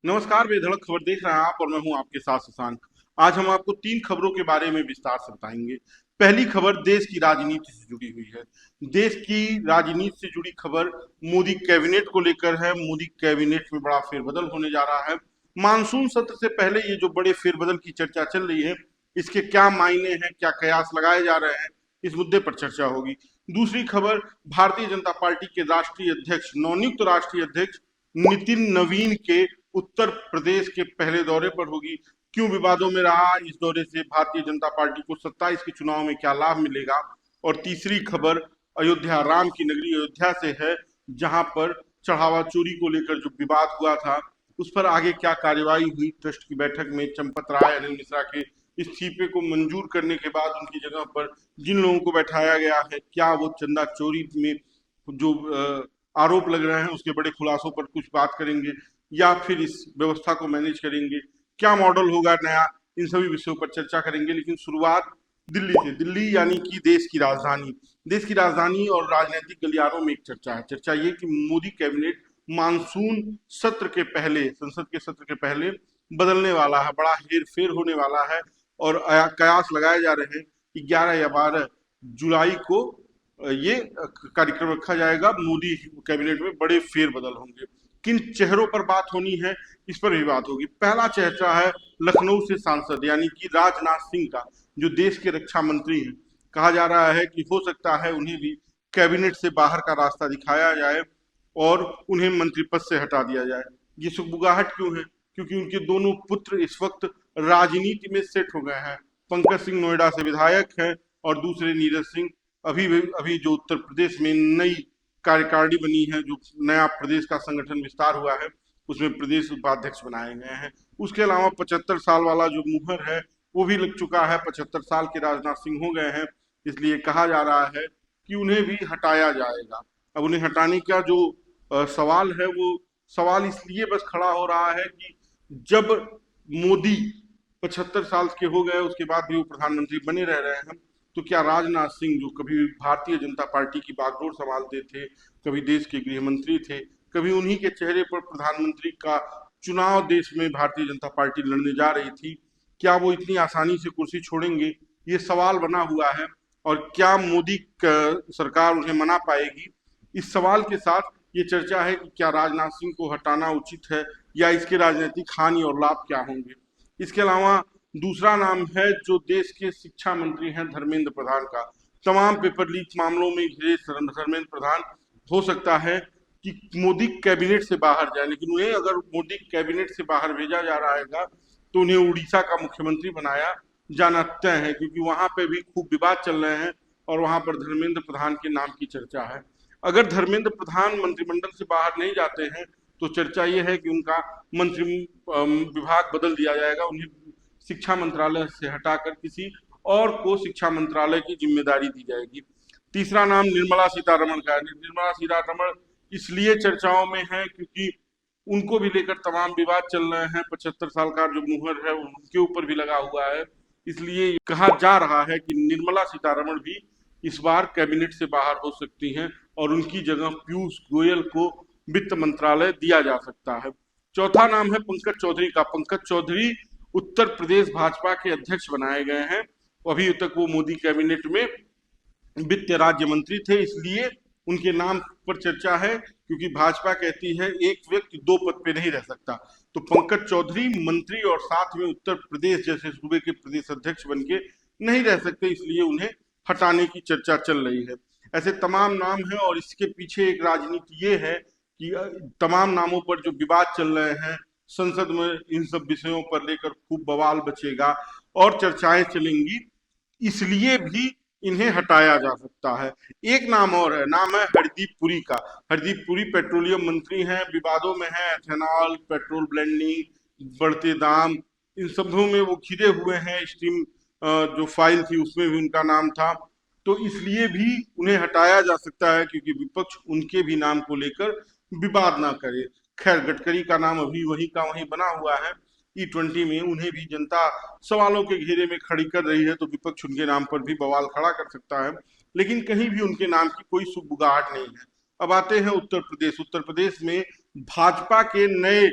नमस्कार, बेधड़क खबर देख रहे हैं आप और मैं हूं आपके साथ शशांक। आज हम आपको तीन खबरों के बारे में विस्तार से बताएंगे। पहली खबर देश की राजनीति से जुड़ी हुई है। देश की राजनीति से जुड़ी खबर मोदी कैबिनेट को लेकर है। मोदी कैबिनेट में बड़ा फेरबदल होने जा रहा है। मानसून सत्र से पहले ये जो बड़े फेरबदल की चर्चा चल रही है, इसके क्या मायने हैं, क्या कयास लगाए जा रहे हैं, इस मुद्दे पर चर्चा होगी। दूसरी खबर भारतीय जनता पार्टी के राष्ट्रीय अध्यक्ष, नवनियुक्त राष्ट्रीय अध्यक्ष नितिन नवीन के उत्तर प्रदेश के पहले दौरे पर होगी। क्यों विवादों में रहा, इस दौरे से भारतीय जनता पार्टी को 27 के चुनाव में क्या लाभ मिलेगा। और तीसरी खबर अयोध्या, राम की नगरी अयोध्या से है, जहां पर चढ़ावा चोरी को लेकर जो विवाद हुआ था, उस पर आगे क्या कार्यवाही हुई। ट्रस्ट की बैठक में चंपत राय, अनिल मिश्रा के इस्तीफे को मंजूर करने के बाद उनकी जगह पर जिन लोगों को बैठाया गया है, क्या वो चंदा चोरी में जो आरोप लग रहे हैं उसके बड़े खुलासों पर कुछ बात करेंगे, या फिर इस व्यवस्था को मैनेज करेंगे, क्या मॉडल होगा नया, इन सभी विषयों पर चर्चा करेंगे। लेकिन शुरुआत दिल्ली से। दिल्ली यानी कि देश की राजधानी। देश की राजधानी और राजनीतिक गलियारों में एक चर्चा है। चर्चा ये कि मोदी कैबिनेट मानसून सत्र के पहले, संसद के सत्र के पहले बदलने वाला है, बड़ा हेर फेर होने वाला है। और कयास लगाए जा रहे हैं कि 11 या 12 जुलाई को ये कार्यक्रम रखा जाएगा। मोदी कैबिनेट में बड़े फेरबदल होंगे। किन चेहरों पर बात होनी है, इस पर भी बात होगी। पहला चर्चा है लखनऊ से सांसद यानी कि राजनाथ सिंह का, जो देश के रक्षा मंत्री हैं। कहा जा रहा है कि हो सकता है उन्हें भी कैबिनेट से बाहर का रास्ता दिखाया जाए और उन्हें मंत्री पद से हटा दिया जाए। ये सुगबुगाहट क्यों है? क्योंकि उनके दोनों पुत्र इस वक्त राजनीति में सेट हो गए हैं। पंकज सिंह नोएडा से विधायक हैं और दूसरे नीरज सिंह अभी अभी जो उत्तर प्रदेश में नई कार्यकारिणी बनी है, जो नया प्रदेश का संगठन विस्तार हुआ है, उसमें प्रदेश उपाध्यक्ष बनाए गए हैं। उसके अलावा 75 साल वाला जो मुहर है वो भी लग चुका है। 75 साल के राजनाथ सिंह हो गए हैं, इसलिए कहा जा रहा है कि उन्हें भी हटाया जाएगा। अब उन्हें हटाने का जो सवाल है, वो सवाल इसलिए बस खड़ा हो रहा है कि जब मोदी 75 साल के हो गए, उसके बाद भी वो प्रधानमंत्री बने रह रहे हैं, तो क्या राजनाथ सिंह, जो कभी भारतीय जनता पार्टी की बागडोर संभालते थे, कभी देश के गृह मंत्री थे, कभी उन्हीं के चेहरे पर प्रधानमंत्री का चुनाव देश में भारतीय जनता पार्टी लड़ने जा रही थी, क्या वो इतनी आसानी से कुर्सी छोड़ेंगे? ये सवाल बना हुआ है। और क्या मोदी सरकार उन्हें मना पाएगी? इस सवाल के साथ ये चर्चा है कि क्या राजनाथ सिंह को हटाना उचित है, या इसके राजनीतिक हानि और लाभ क्या होंगे। इसके अलावा दूसरा नाम है जो देश के शिक्षा मंत्री हैं, धर्मेंद्र प्रधान का। तमाम पेपर लीक मामलों में घिरे धर्मेंद्र प्रधान, हो सकता है कि मोदी कैबिनेट से बाहर जाए। लेकिन उन्हें अगर मोदी कैबिनेट से बाहर भेजा जा रहा है तो उन्हें उड़ीसा का मुख्यमंत्री बनाया जाना तय है, क्योंकि वहां पे भी खूब विवाद चल रहे हैं और वहां पर धर्मेंद्र प्रधान के नाम की चर्चा है। अगर धर्मेंद्र प्रधान मंत्रिमंडल से बाहर नहीं जाते हैं तो चर्चा ये है कि उनका मंत्री विभाग बदल दिया जाएगा। उन्हें शिक्षा मंत्रालय से हटाकर किसी और को शिक्षा मंत्रालय की जिम्मेदारी दी जाएगी। तीसरा नाम निर्मला सीतारमण का है। निर्मला सीतारमण इसलिए चर्चाओं में है क्योंकि उनको भी लेकर तमाम विवाद चल रहे हैं। 75 साल का जो मुहर है उनके ऊपर भी लगा हुआ है, इसलिए कहा जा रहा है कि निर्मला सीतारमण भी इस बार कैबिनेट से बाहर हो सकती हैं और उनकी जगह पीयूष गोयल को वित्त मंत्रालय दिया जा सकता है। चौथा नाम है पंकज चौधरी का। पंकज चौधरी उत्तर प्रदेश भाजपा के अध्यक्ष बनाए गए हैं। अभी तक वो मोदी कैबिनेट में वित्त राज्य मंत्री थे, इसलिए उनके नाम पर चर्चा है, क्योंकि भाजपा कहती है एक व्यक्ति दो पद पे नहीं रह सकता। तो पंकज चौधरी मंत्री और साथ में उत्तर प्रदेश जैसे सूबे के प्रदेश अध्यक्ष बन के नहीं रह सकते, इसलिए उन्हें हटाने की चर्चा चल रही है। ऐसे तमाम नाम हैं और इसके पीछे एक राजनीति ये है कि तमाम नामों पर जो विवाद चल रहे हैं, संसद में इन सब विषयों पर लेकर खूब बवाल बचेगा और चर्चाएं चलेंगी, इसलिए भी इन्हें हटाया जा सकता है। एक नाम और है, नाम है हरदीप पुरी का। हरदीप पुरी पेट्रोलियम मंत्री हैं, विवादों में है, एथेनॉल, पेट्रोल ब्लेंडिंग, बढ़ते दाम, इन सबों में वो घिरे हुए हैं। स्टीम जो फाइल थी उसमें भी उनका नाम था, तो इसलिए भी उन्हें हटाया जा सकता है, क्योंकि विपक्ष उनके भी नाम को लेकर विवाद ना करे। खैर, गडकरी का नाम अभी वही का वही बना हुआ है। E20 में उन्हें भी जनता सवालों के घेरे में खड़ी कर रही है, तो विपक्ष उनके नाम पर भी बवाल खड़ा कर सकता है, लेकिन कहीं भी उनके नाम की कोई सुगबुगाहट नहीं है। अब आते हैं उत्तर प्रदेश। उत्तर प्रदेश में भाजपा के नए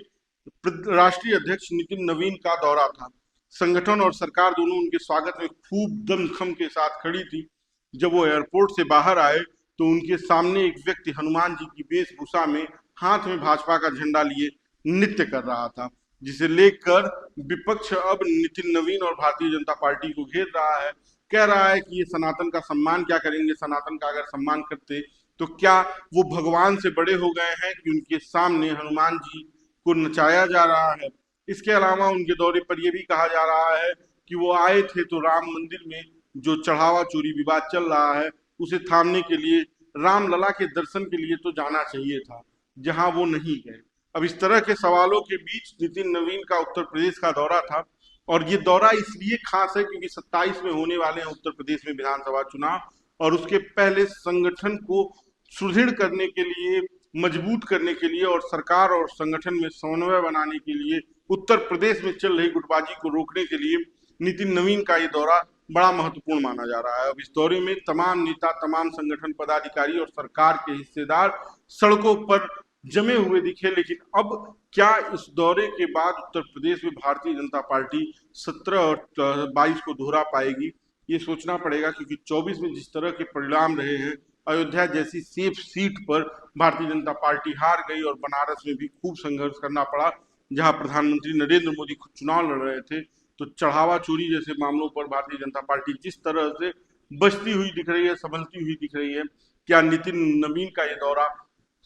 राष्ट्रीय अध्यक्ष नितिन नवीन का दौरा था। संगठन और सरकार दोनों उनके स्वागत में खूब दमखम के साथ खड़ी थी। जब वो एयरपोर्ट से बाहर आए तो उनके सामने एक व्यक्ति हनुमान जी की वेशभूषा में हाथ में भाजपा का झंडा लिए नृत्य कर रहा था, जिसे लेकर विपक्ष अब नितिन नवीन और भारतीय जनता पार्टी को घेर रहा है। कह रहा है कि ये सनातन का सम्मान क्या करेंगे, सनातन का अगर सम्मान करते तो क्या वो भगवान से बड़े हो गए हैं कि उनके सामने हनुमान जी को नचाया जा रहा है। इसके अलावा उनके दौरे पर यह भी कहा जा रहा है कि वो आए थे तो राम मंदिर में जो चढ़ावा चोरी विवाद चल रहा है उसे थामने के लिए, रामलला के दर्शन के लिए तो जाना चाहिए था, जहां वो नहीं गए। अब इस तरह के सवालों के बीच नितिन नवीन का उत्तर प्रदेश का दौरा था, और ये दौरा इसलिए खास है क्योंकि 27 में होने वाले हैं उत्तर प्रदेश में विधानसभा चुनाव, और उसके पहले संगठन को सुदृढ़ करने के लिए, मजबूत करने के लिए और सरकार और संगठन में समन्वय बनाने के लिए, उत्तर प्रदेश में चल रही गुटबाजी को रोकने के लिए नितिन नवीन का ये दौरा बड़ा महत्वपूर्ण माना जा रहा है। अब इस दौरे में तमाम नेता, तमाम संगठन पदाधिकारी और सरकार के हिस्सेदार सड़कों पर जमे हुए दिखे। लेकिन अब क्या इस दौरे के बाद उत्तर प्रदेश में भारतीय जनता पार्टी 17 और 22 को दोहरा पाएगी, ये सोचना पड़ेगा, क्योंकि 24 में जिस तरह के परिणाम रहे हैं, अयोध्या जैसी सेफ सीट पर भारतीय जनता पार्टी हार गई और बनारस में भी खूब संघर्ष करना पड़ा, जहां प्रधानमंत्री नरेंद्र मोदी खुद चुनाव लड़ रहे थे। तो चढ़ावा चोरी जैसे मामलों पर भारतीय जनता पार्टी जिस तरह से बचती हुई दिख रही है, संभलती हुई दिख रही है, क्या नितिन नवीन का ये दौरा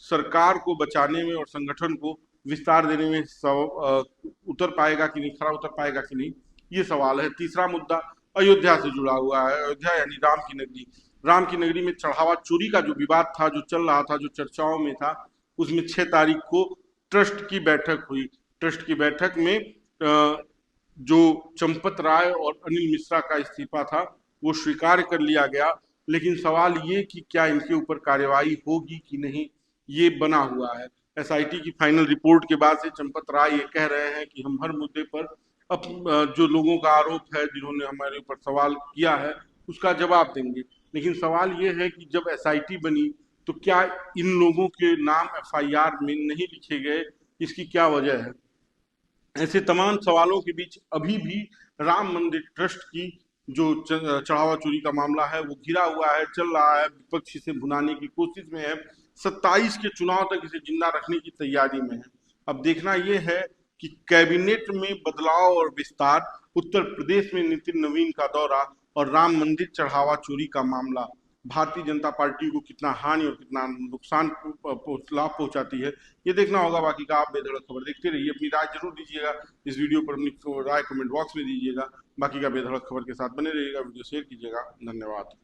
सरकार को बचाने में और संगठन को विस्तार देने में उतर पाएगा कि नहीं, खरा उतर पाएगा कि नहीं, ये सवाल है। तीसरा मुद्दा अयोध्या से जुड़ा हुआ है। अयोध्या यानी राम की नगरी। राम की नगरी में चढ़ावा चोरी का जो विवाद था, जो चल रहा था, जो चर्चाओं में था, उसमें 6 तारीख को ट्रस्ट की बैठक हुई। ट्रस्ट की बैठक में जो चंपत राय और अनिल मिश्रा का इस्तीफा था वो स्वीकार कर लिया गया, लेकिन सवाल ये कि क्या इनके ऊपर कार्यवाही होगी कि नहीं, ये बना हुआ है। एसआईटी की फाइनल रिपोर्ट के बाद से चंपत राय ये कह रहे हैं कि हम हर मुद्दे पर जो लोगों का आरोप है, जिन्होंने हमारे ऊपर सवाल किया है, उसका जवाब देंगे। लेकिन सवाल ये है कि जब एसआईटी बनी तो क्या इन लोगों के नाम एफआईआर में नहीं लिखे गए, इसकी क्या वजह है। ऐसे तमाम सवालों के बीच अभी भी राम मंदिर ट्रस्ट की जो चढ़ावा चोरी का मामला है वो घिरा हुआ है, चल रहा है, विपक्ष इसे भुनाने की कोशिश में है, 27 के चुनाव तक इसे जिंदा रखने की तैयारी में है। अब देखना यह है कि कैबिनेट में बदलाव और विस्तार, उत्तर प्रदेश में नितिन नवीन का दौरा और राम मंदिर चढ़ावा चोरी का मामला भारतीय जनता पार्टी को कितना हानि और कितना नुकसान लाभ पहुंचाती है, ये देखना होगा। बाकी का आप बेधड़क खबर देखते रहिए, अपनी राय जरूर दीजिएगा, इस वीडियो पर अपनी राय कमेंट बॉक्स में दीजिएगा। बाकी का बेधड़क खबर के साथ बने रहिएगा, वीडियो शेयर कीजिएगा। धन्यवाद।